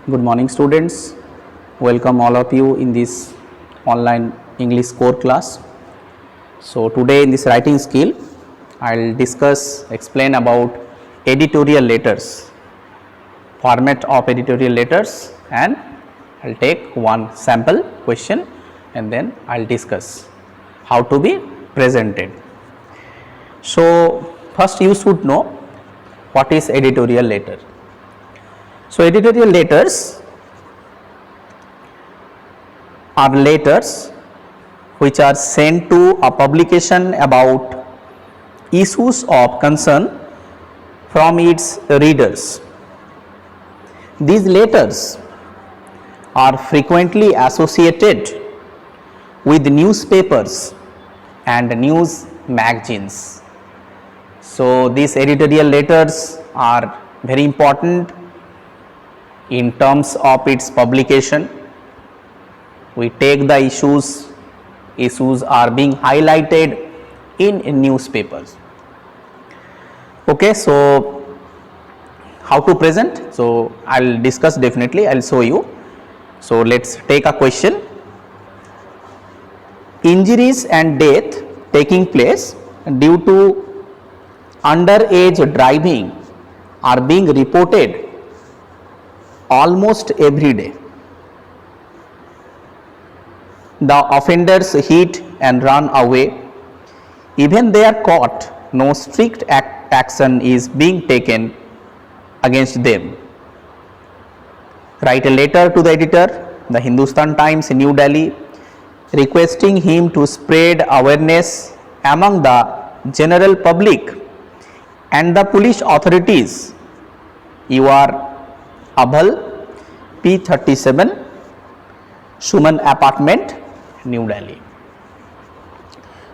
Good morning students, welcome all of you in this online English core class. So today in this writing skill, I will explain about editorial letters, format of editorial letters, and I will take one sample question and then I will discuss how to be presented. So first you should know what is editorial letter. So editorial letters are letters which are sent to a publication about issues of concern from its readers. These letters are frequently associated with newspapers and news magazines. So these editorial letters are very important in terms of its publication. We take the issues are being highlighted in newspapers. Okay, so how to present? So I'll discuss definitely, I'll show you. So let's take a question. Injuries and death taking place due to underage driving are being reported almost every day. The offenders hit and run away. Even they are caught, no strict action is being taken against them. Write a letter to the editor, the Hindustan Times, New Delhi, requesting him to spread awareness among the general public and the police authorities. You are Abhal, P37, Suman Apartment, New Delhi.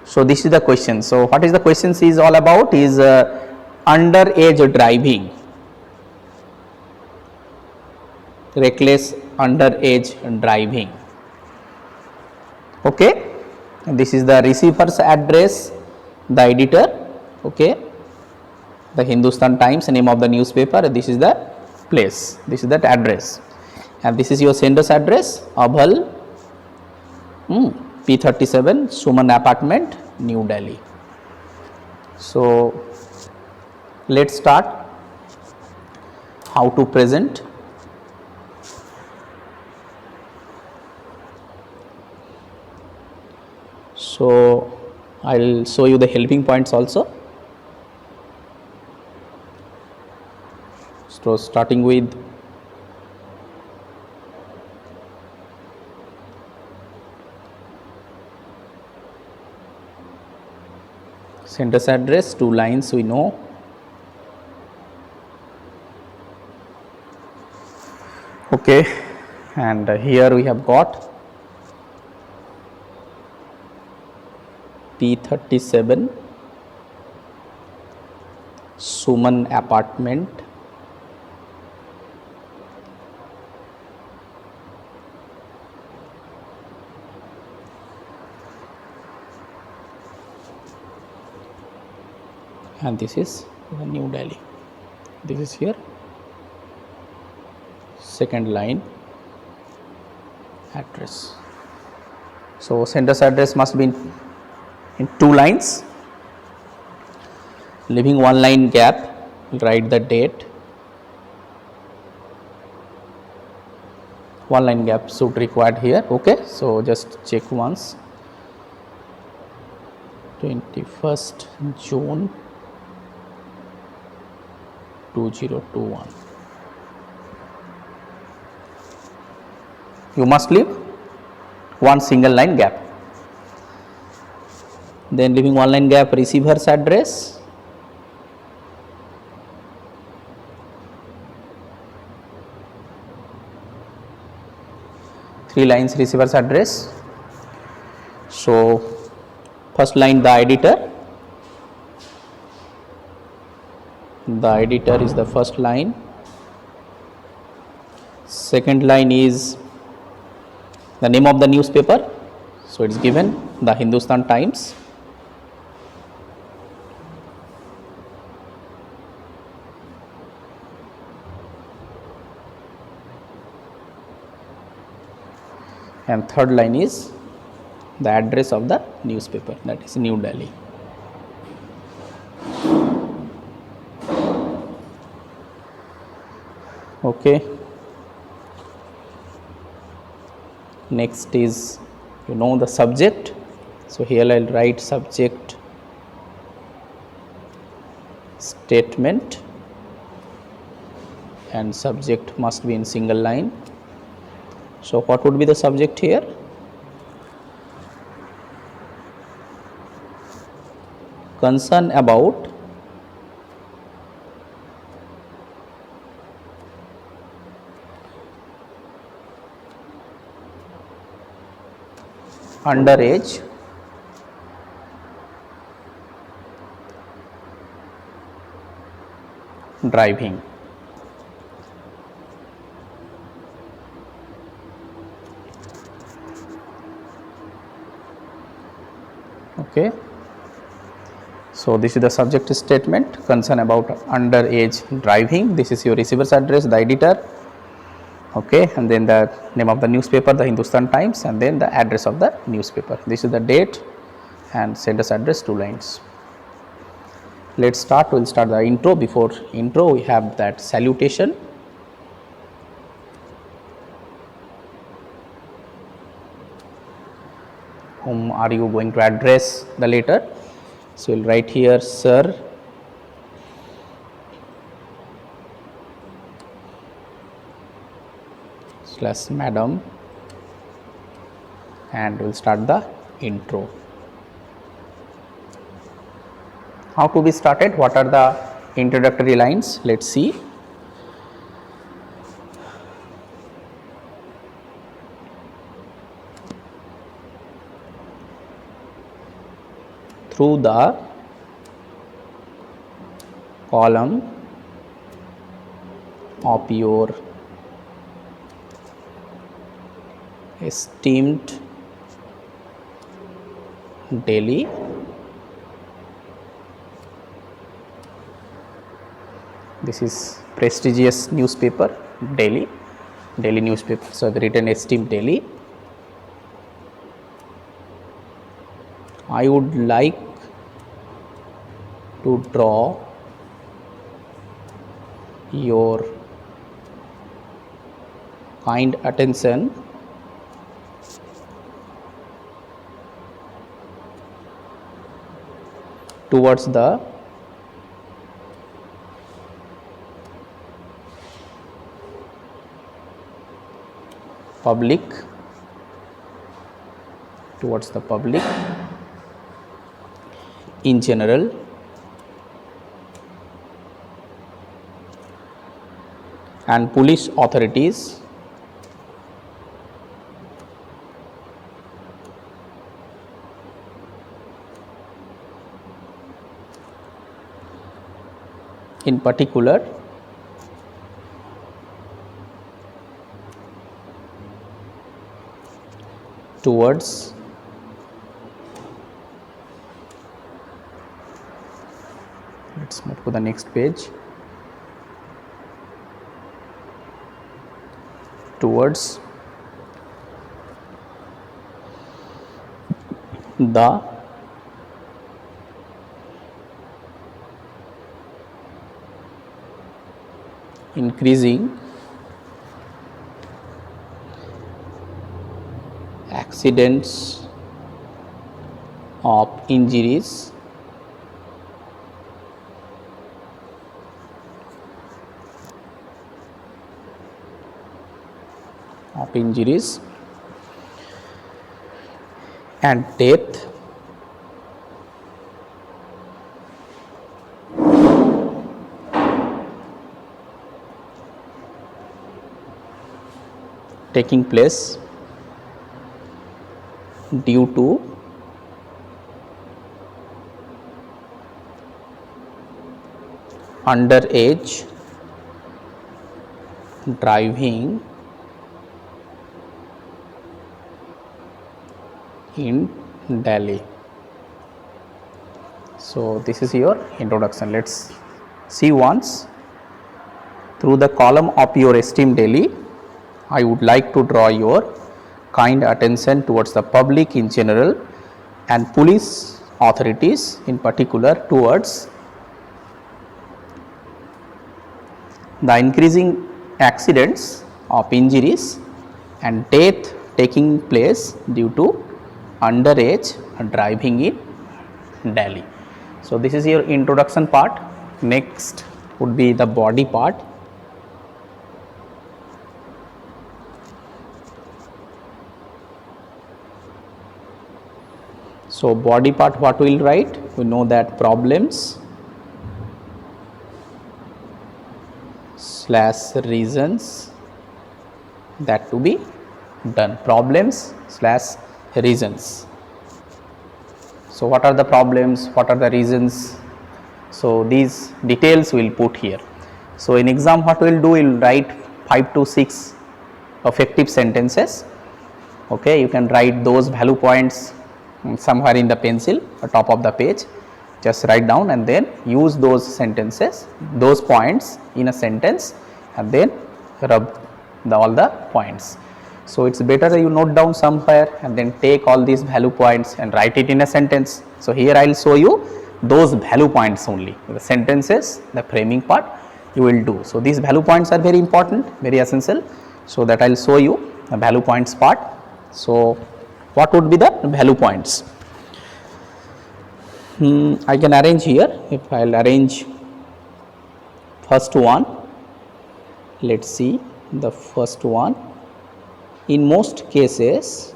So this is the question. So what is the question is all about is underage driving, reckless underage driving. Okay, and this is the receiver's address, the editor. Okay, the Hindustan Times, name of the newspaper. This is the place, this is that address, and this is your sender's address, Abhal, P37, Suman Apartment, New Delhi. So let's start how to present. So I'll show you the helping points also. So starting with sender's address, 2 lines we know. Okay, and here we have got P37, Suman Apartment, and this is New Delhi. This is here, second line address. So sender's address must be in 2 lines, leaving 1 line gap. Write the date. 1 line gap should required here. Okay, so just check once. 21st June 2021. You must leave 1 single line gap. Then leaving 1 line gap, receiver's address, three lines receiver's address. So first line, the editor. The editor is the first line. Second line is the name of the newspaper. So it's given, the Hindustan Times. and third line is the address of the newspaper, that is New Delhi. Okay. Next is the subject. So here I will write subject statement, and subject must be in single line. So what would be the subject here? Concern about underage driving. Okay. So this is the subject statement, concern about underage driving. This is your receiver's address, the editor. Okay, and then the name of the newspaper, the Hindustan Times, and then the address of the newspaper. This is the date and sender's address, 2 lines. Let's start. We'll start the intro. Before intro, we have that salutation. Whom are you going to address the letter? So we'll write here, sir, / madam, and we'll start the intro. How to be started? What are the introductory lines? Let's see. Through the column of your esteemed Delhi this is prestigious newspaper, Delhi newspaper. So I've written esteemed Delhi. I would like to draw your kind attention towards the public, in general, and police authorities in particular, towards let's move to the next page, towards the increasing accidents of injuries and death taking place due to underage driving in Delhi. So this is your introduction. Let's see once. Through the column of your esteemed Delhi, I would like to draw your kind attention towards the public in general and police authorities in particular towards the increasing accidents of injuries and death taking place due to underage driving in Delhi. So, this is your introduction part. Next would be the body part. So, body part, what we will write? We know that problems / reasons that to be done, problems / reasons. So, what are the problems, what are the reasons? So, these details we will put here. So, in exam what we will do, we will write 5 to 6 effective sentences. Okay, you can write those value points somewhere in the pencil or top of the page, just write down and then use those sentences, those points in a sentence and then rub all the points. So, it is better you note down somewhere and then take all these value points and write it in a sentence. So, here I will show you those value points only, the sentences, the framing part you will do. So, these value points are very important, very essential. So, that I will show you the value points part. So, what would be the value points? I can arrange here. If I will arrange first one, let us see the first one. In most cases,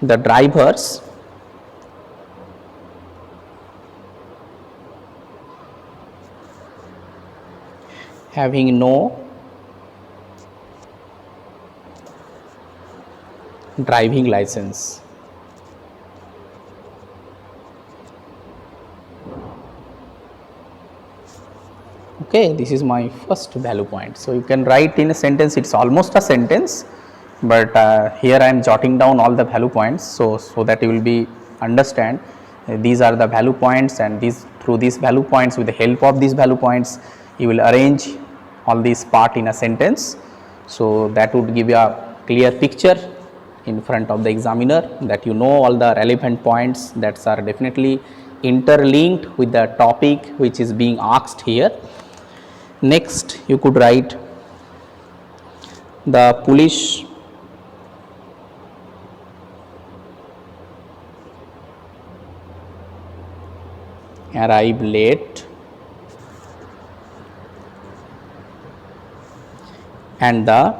the drivers having no driving license. Okay, this is my first value point. So, you can write in a sentence, it is almost a sentence, but here I am jotting down all the value points. So that you will be understand these are the value points, and through these value points, with the help of these value points you will arrange all these part in a sentence. So, that would give you a clear picture in front of the examiner, that you know all the relevant points that are definitely interlinked with the topic which is being asked here. Next, you could write the police arrive late and the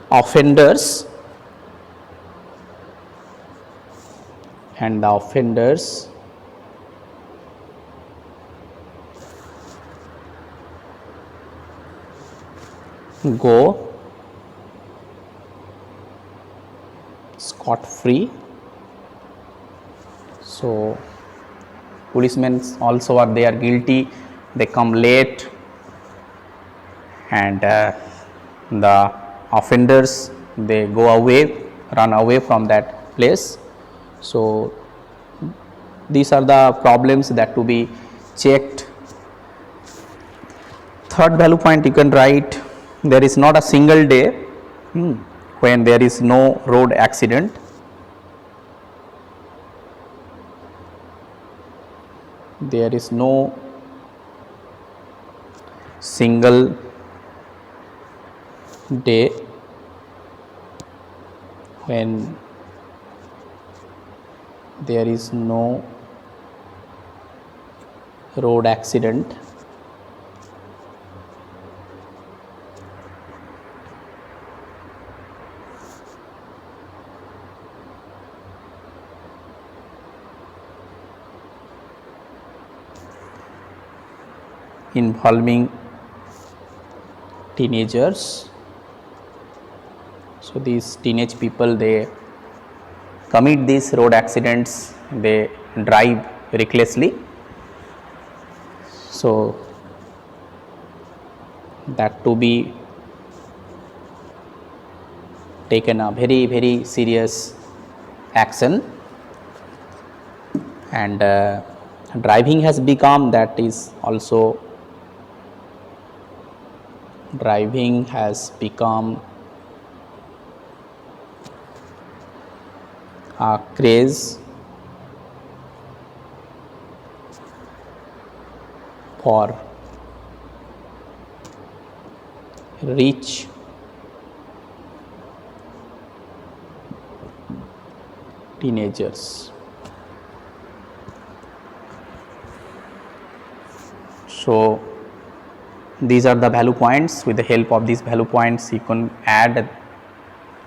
offenders go scot free. So, policemen also are, they are guilty, they come late, and the offenders, they go away, run away from that place. So, these are the problems that to be checked. Third value point, you can write, there is not a single day when there is no road accident. There is no single day when there is no road accident. Involving teenagers. So, these teenage people, they commit these road accidents, they drive recklessly. So, that to be taken a very, very serious action. and driving has become, that is also, driving has become a craze for rich teenagers. So these are the value points. With the help of these value points you can add,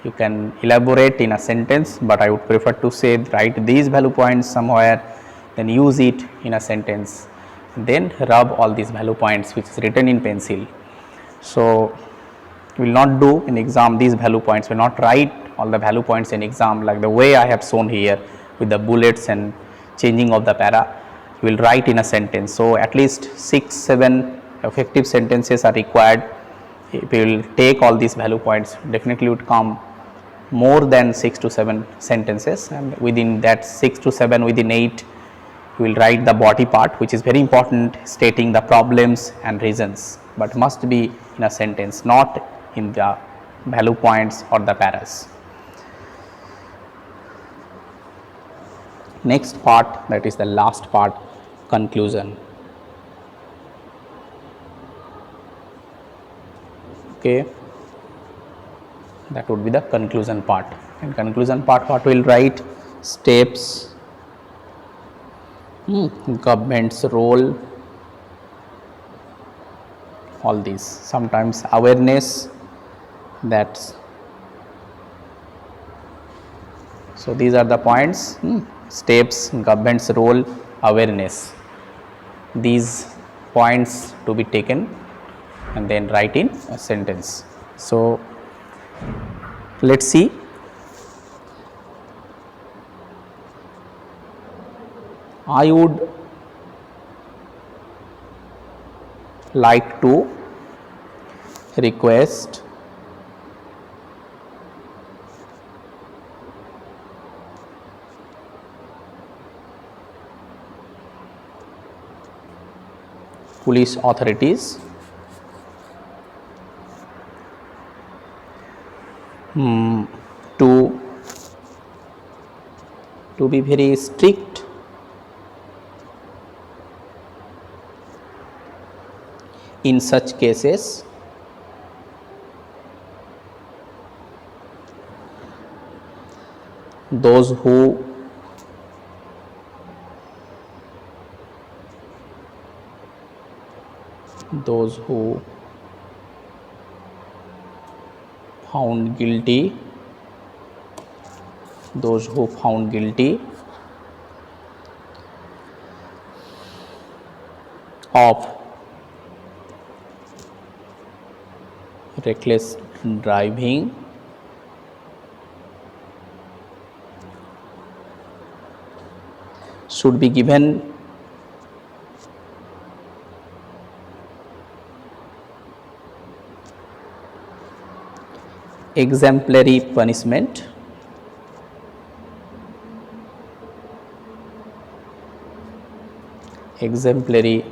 you can elaborate in a sentence, but I would prefer to say write these value points somewhere, then use it in a sentence, then rub all these value points which is written in pencil. So we will not do in exam these value points, we will not write all the value points in exam like the way I have shown here with the bullets and changing of the para. We will write in a sentence. So at least 6-7 effective sentences are required. If we will take all these value points, definitely would come more than 6 to 7 sentences, and within that 6 to 7, within 8 we will write the body part, which is very important, stating the problems and reasons, but must be in a sentence, not in the value points or the paras. Next part, that is the last part, conclusion. Okay, that would be the conclusion part. In conclusion part, what we will write? Steps, government's role, all these, sometimes awareness, that's, so these are the points, steps, government's role, awareness, these points to be taken and then write in a sentence. So let's see. I would like to request police authorities to be very strict in such cases, those who found guilty, those who found guilty of reckless driving should be given exemplary punishment, exemplary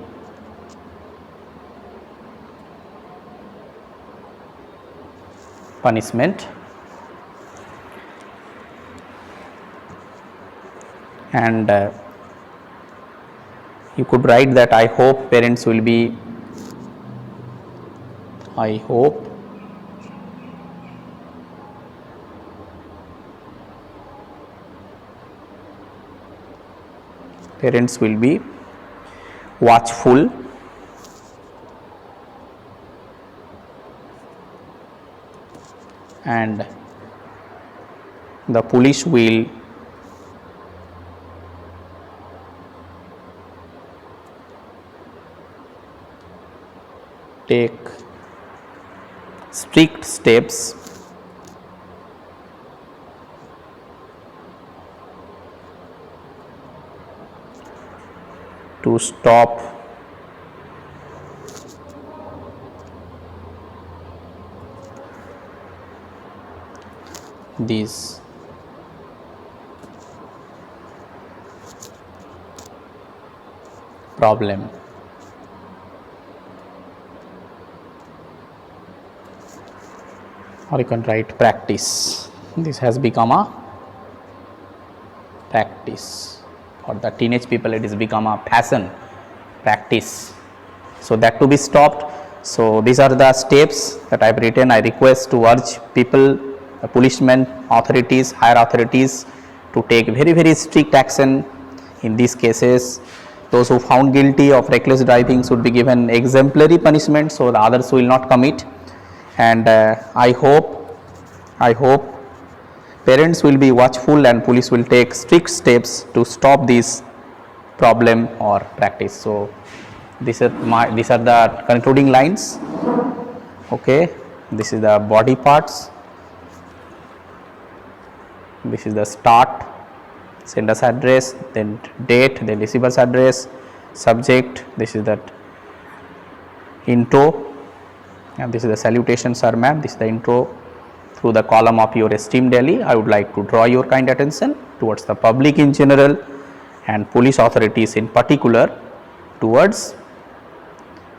punishment, and you could write that I hope parents will be, I hope parents will be watchful and the police will take strict steps to stop these problem. Or you can write practice. This has become a practice. For the teenage people it has become a passion, practice. So that to be stopped. So these are the steps that I have written. I request to urge people, the policemen, authorities, higher authorities to take very strict action in these cases. Those who found guilty of reckless driving should be given exemplary punishment, so the others will not commit. And I hope parents will be watchful and police will take strict steps to stop this problem or practice. So these are the concluding lines. Okay, this is the body parts, this is the start, sender's address, then date, then receiver's address, subject, this is that intro, and this is the salutation sir ma'am, this is the intro. Through the column of your esteemed Delhi, I would like to draw your kind attention towards the public in general and police authorities in particular towards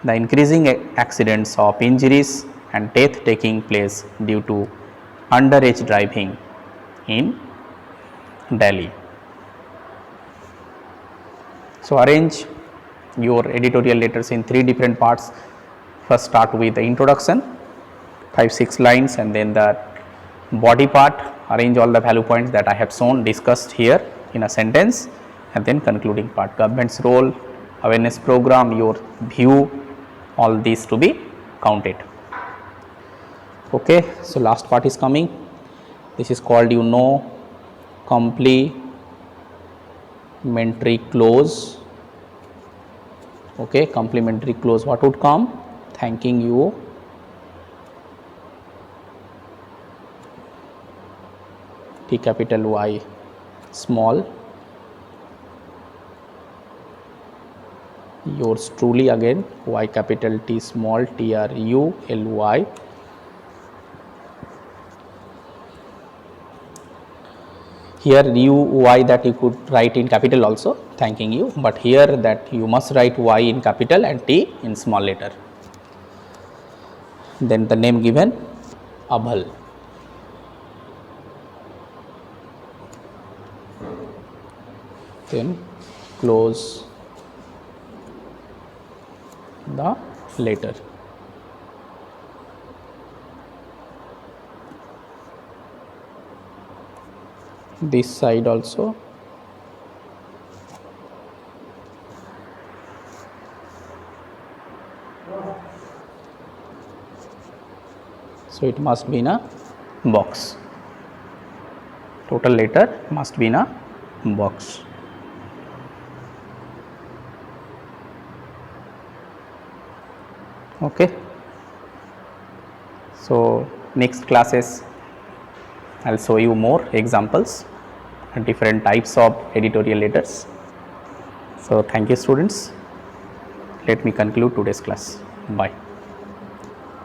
the increasing accidents of injuries and death taking place due to underage driving in Delhi. So arrange your editorial letters in 3 different parts. First start with the introduction, 5-6 lines, and then the body part, arrange all the value points that I have shown, discussed here in a sentence, and then concluding part, government's role, awareness program, your view, all these to be counted. Okay, so last part is coming. This is called complementary clause. Okay, complementary clause, what would come? Thanking you T capital Y small, yours truly again Y capital T small TRULY, here UY that you could write in capital also, thanking you, but here that you must write Y in capital and T in small letter. Then the name given Abhal. Then close the letter. This side also. So it must be in a box. Total letter must be in a box. Okay. So next classes I will show you more examples and different types of editorial letters. So thank you students. Let me conclude today's class. Bye.